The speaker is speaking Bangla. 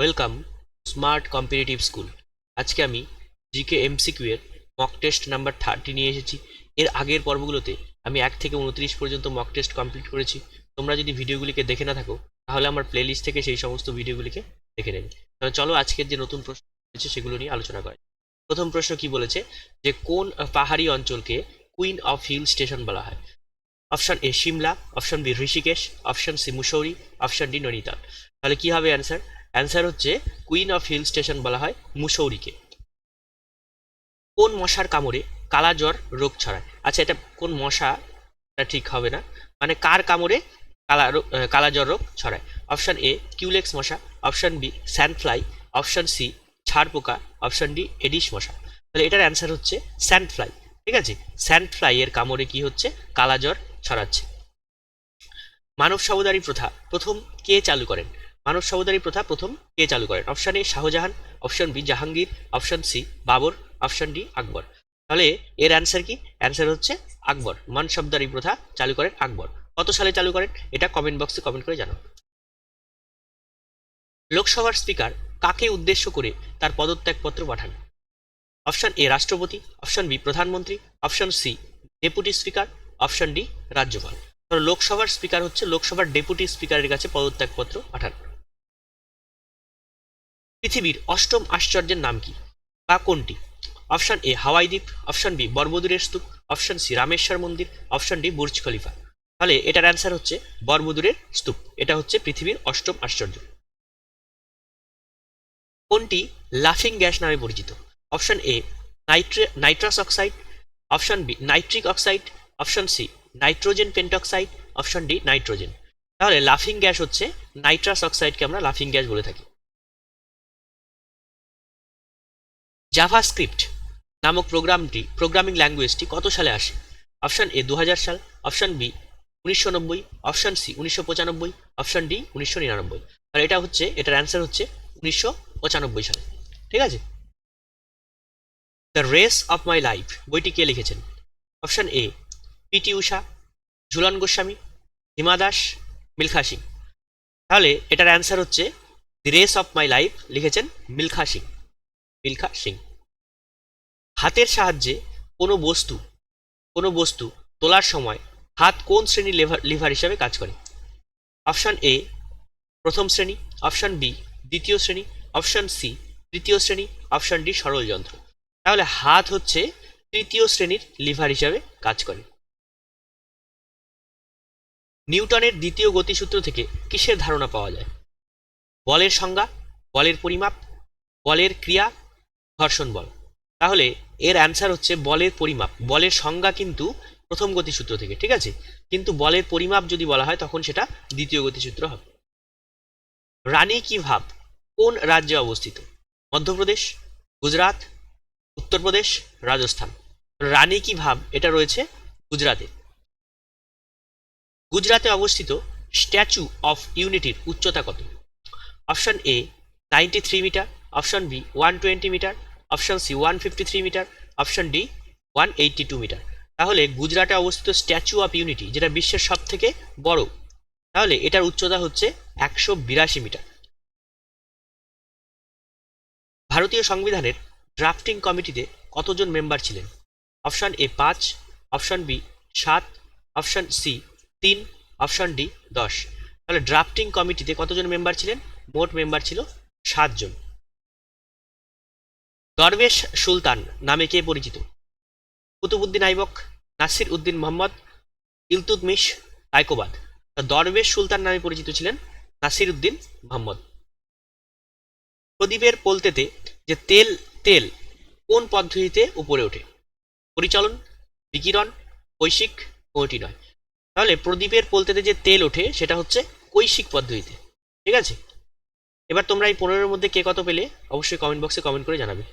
Welcome smart competitive school. আজকে আমি জিকে এমসিকিউ এর মক টেস্ট নাম্বার 30 নিয়ে এসেছি। এর আগের পর্বগুলোতে আমি 1 থেকে 29 পর্যন্ত মক টেস্ট কমপ্লিট করেছি। তোমরা যদি ভিডিওগুলিকে দেখে না থাকো তাহলে আমার প্লেলিস্ট থেকে সেই সমস্ত ভিডিওগুলিকে দেখে নেবে। তাহলে চলো আজকের যে নতুন প্রশ্ন রয়েছে সেগুলো নিয়ে আলোচনা করা। প্রথম প্রশ্ন কি বলেছে, যে কোন পাহাড়ি অঞ্চলকে কুইন অফ হিল স্টেশন বলা হয়? Option A Shimla, option B Rishikesh, option C Mussoorie, option D Nainital. তাহলে কি হবে অ্যান্সার? অ্যান্সার হচ্ছে কুইন অফ হিল স্টেশন বলা হয় মুসৌরিকে। কোন মশার কামড়ে কালা জ্বর রোগ ছড়ায়? আচ্ছা, এটা কোন মশা, এটা ঠিক হবে না, মানে কার কামড়ে কালা জ্বর রোগ ছড়ায়? অপশন এ কিউলেক্স মশা, অপশন বি স্যান্ডফ্লাই, অপশন সি ছাড় পোকা, অপশন ডি এডিস মশা। তাহলে এটার অ্যান্সার হচ্ছে স্যান্ডফ্লাই। ঠিক আছে, স্যান্ডফ্লাই এর কামড়ে কি হচ্ছে? কালা জ্বর ছড়াচ্ছে। মানব সাবদারি প্রথা প্রথম কে চালু করেন? মানব সাবদারি প্রথা প্রথম কে চালু করেন? Option A Shahjahan, option B Jahangir, option C Babur, option D Akbar. তাহলে এর অ্যান্সার কি? অ্যান্সার হচ্ছে আকবর। মানসবদারি প্রথা চালু করেন আকবর। কত সালে চালু করেন এটা কমেন্ট বক্সে কমেন্ট করে জানাও। লোকসভার স্পিকার কাকে উদ্দেশ্য করে তার পদত্যাগপত্র পাঠান? অপশন এ রাষ্ট্রপতি, অপশন বি প্রধানমন্ত্রী, option C deputy speaker, option D রাজ্যপাল। লোকসভার স্পিকার হচ্ছে লোকসভার ডেপুটি স্পিকারের কাছে পদত্যাগপত্র পাঠান। পৃথিবীর অষ্টম আশ্চর্যের নাম কি বা কোনটি? অপশন এ হাওয়াই দ্বীপ, অপশন বি বরবদুরের স্তূপ, অপশন সি রামেশ্বর মন্দির, অপশন ডি বুর্জ খলিফা। তাহলে এটার অ্যান্সার হচ্ছে বরবদুরের স্তূপ। এটা হচ্ছে পৃথিবীর অষ্টম আশ্চর্য। কোনটি লাফিং গ্যাস নামে পরিচিত? Option A nitrous oxide, option B nitric oxide, option C nitrogen pentoxide, option D nitrogen. তাহলে লাফিং গ্যাস হচ্ছে নাইট্রাস অক্সাইডকে আমরা লাফিং গ্যাস বলে থাকি। জাভাস্ক্রিপ্ট নামক প্রোগ্রামিং ল্যাঙ্গুয়েজটি কত সালে আসে? অপশন এ 2000 সাল, option B 1990, option C 1995, option D 1999। তাহলে এটার অ্যান্সার হচ্ছে 1995 সালে। ঠিক আছে। The race of my life বইটি কে লিখেছেন? Option A PT Usha, Jhulan Goswami, Hima Das, Milkha Singh. তাহলে এটার অ্যান্সার হচ্ছে the race of my life লিখেছেন মিলখা সিং। মিলখা সিং। হাতের সাহায্যে কোনো বস্তু তোলার সময় হাত কোন শ্রেণীর লিভার হিসাবে কাজ করে? অপশন এ প্রথম শ্রেণী, অপশন বি দ্বিতীয় শ্রেণী, অপশন সি তৃতীয় শ্রেণী, অপশন ডি সরল যন্ত্র। তাহলে হাত হচ্ছে তৃতীয় শ্রেণীর লিভার হিসাবে কাজ করে। নিউটনের দ্বিতীয় গতিসূত্র থেকে কিসের ধারণা পাওয়া যায়? বলের সংজ্ঞা, বলের পরিমাপ, বলের ক্রিয়া, ঘর্ষণ বল। তাহলে এর অ্যান্সার হচ্ছে বলের পরিমাপ। বলের সংজ্ঞা কিন্তু প্রথম গতিসূত্র থেকে, ঠিক আছে, কিন্তু বলের পরিমাপ যদি বলা হয় তখন সেটা দ্বিতীয় গতিসূত্র হবে। রানী কি ভাব কোন রাজ্যে অবস্থিত? মধ্যপ্রদেশ, গুজরাট, উত্তরপ্রদেশ, রাজস্থান। রানী কি ভাব এটা রয়েছে গুজরাটে। গুজরাটে অবস্থিত স্ট্যাচু অফ ইউনিটির উচ্চতা কত? Option A 93 metre, option B 120 metre, option C 153 metre, option D 182 metre. তাহলে গুজরাটে অবস্থিত স্ট্যাচু অফ ইউনিটি, যেটা বিশ্বের সব থেকে বড়, তাহলে এটার উচ্চতা হচ্ছে 182 মিটার। ভারতীয় সংবিধানের ড্রাফটিং কমিটিতে কতজন মেম্বার ছিলেন? Option A 5, option B 7, option C 3, option D 10। তাহলে ড্রাফটিং কমিটিতে কতজন মেম্বার ছিলেন? মোট মেম্বার ছিল 7 জন। দরবেশ সুলতান নামে কে পরিচিত? কুতুবুদ্দিন আইবক, নাসির উদ্দিন মোহাম্মদ, ইলতুৎমিশ, তাইকোবাদ। দরবেশ সুলতান নামে পরিচিত ছিলেন নাসির উদ্দিন মোহাম্মদ। প্রদীপের পোলতেতে যে তেল কোন পদ্ধতিতে উপরে ওঠে? পরিচলন, বিকিরণ, কৈশিক, কোনটি নয়। তাহলে প্রদীপের পোলতেতে যে তেল ওঠে সেটা হচ্ছে কৈশিক পদ্ধতিতে। ঠিক আছে। এবার তোমরা এই 15-এর মধ্যে কে কত পেলে অবশ্যই কমেন্ট বক্সে কমেন্ট করে জানাবে।